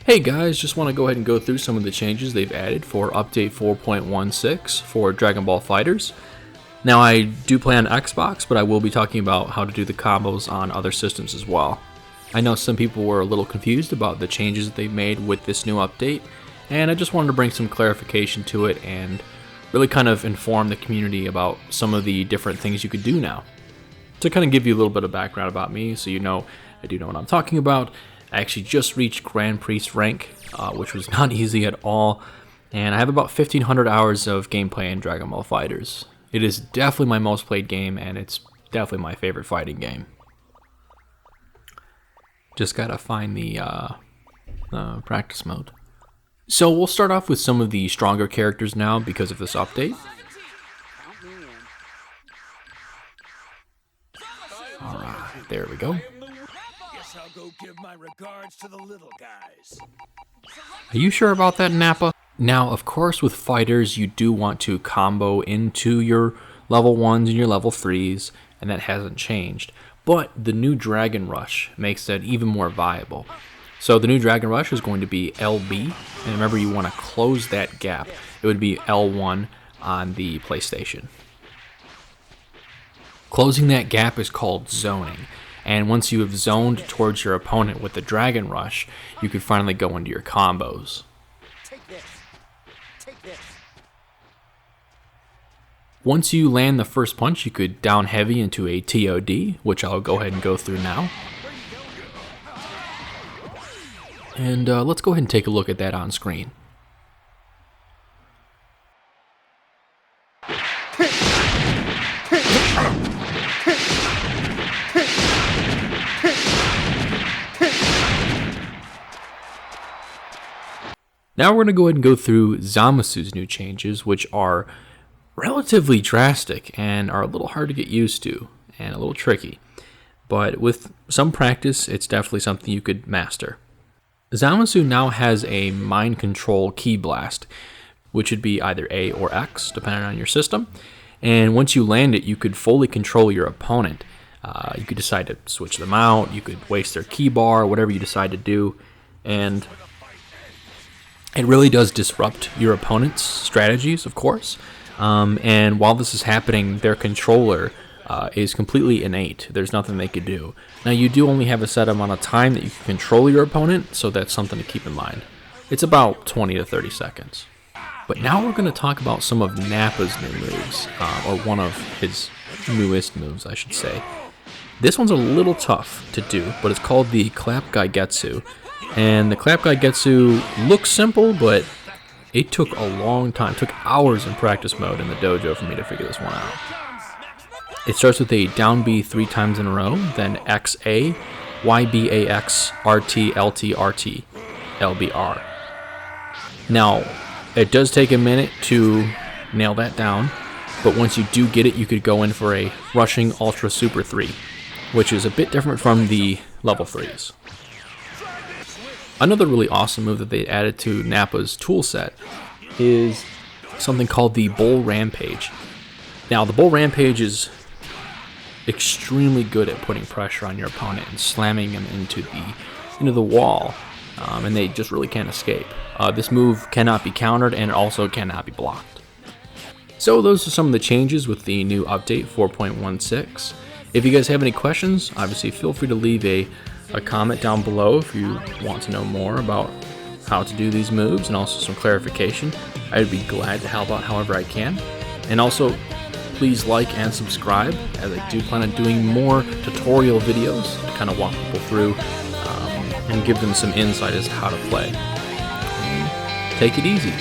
Hey guys, just want to go ahead and go through some of the changes they've added for update 4.16 for Dragon Ball Fighterz. Now I do play on Xbox, but I will be talking about how to do the combos on other systems as well. I know some people were a little confused about the changes that they've made with this new update, and I just wanted to bring some clarification to it and really kind of inform the community about some of the different things you could do now. To kind of give you a little bit of background about me, so you know I do know what I'm talking about. I actually just reached Grand Priest rank, which was not easy at all, and I have about 1,500 hours of gameplay in Dragon Ball Fighterz. It is definitely my most played game, and it's definitely my favorite fighting game. Just gotta find the practice mode. So we'll start off with some of the stronger characters now because of this update. Alright, there we go. I'll go give my regards to the little guys. Are you sure about that, Nappa? Now, of course, with Fighterz, you do want to combo into your level 1s and your level 3s, and that hasn't changed. But the new Dragon Rush makes that even more viable. So the new Dragon Rush is going to be LB, and remember you want to close that gap. It would be L1 on the PlayStation. Closing that gap is called zoning. And once you have zoned towards your opponent with the Dragon Rush, you can finally go into your combos. Take this. Take this. Once you land the first punch, you could down heavy into a TOD, which I'll go ahead and go through now. And let's go ahead and take a look at that on screen. Now we're going to go ahead and go through Namasu's new changes, which are relatively drastic and are a little hard to get used to and a little tricky. But with some practice, it's definitely something you could master. Namasu now has a mind control ki blast, which would be either A or X, depending on your system. And once you land it, you could fully control your opponent. You could decide to switch them out, you could waste their ki bar, whatever you decide to do. And it really does disrupt your opponent's strategies, of course. And while this is happening, their controller is completely innate. There's nothing they could do. Now, you do only have a set amount of time that you can control your opponent, so that's something to keep in mind. It's about 20 to 30 seconds. But now we're going to talk about some of Nappa's new moves, or one of his newest moves, I should say. This one's a little tough to do, but it's called the Clap Gaigetsu. And the Clap Gaigetsu looks simple, but it took a long time. It took hours in practice mode in the dojo for me to figure this one out. It starts with a down B 3 times in a row, then XA, YBAX, RT, LT, RT, LBR. Now, it does take a minute to nail that down, but once you do get it, you could go in for a rushing Ultra Super 3, which is a bit different from the level 3s. Another really awesome move that they added to Nappa's toolset is something called the Bull Rampage. Now, the Bull Rampage is extremely good at putting pressure on your opponent and slamming them into the wall, and they just really can't escape. This move cannot be countered and also cannot be blocked. So those are some of the changes with the new update 4.16. If you guys have any questions, obviously feel free to leave a comment down below if you want to know more about how to do these moves and also some clarification. I would be glad to help out however I can. And also, please like and subscribe, as I do plan on doing more tutorial videos to kind of walk people through and give them some insight as to how to play. Take it easy.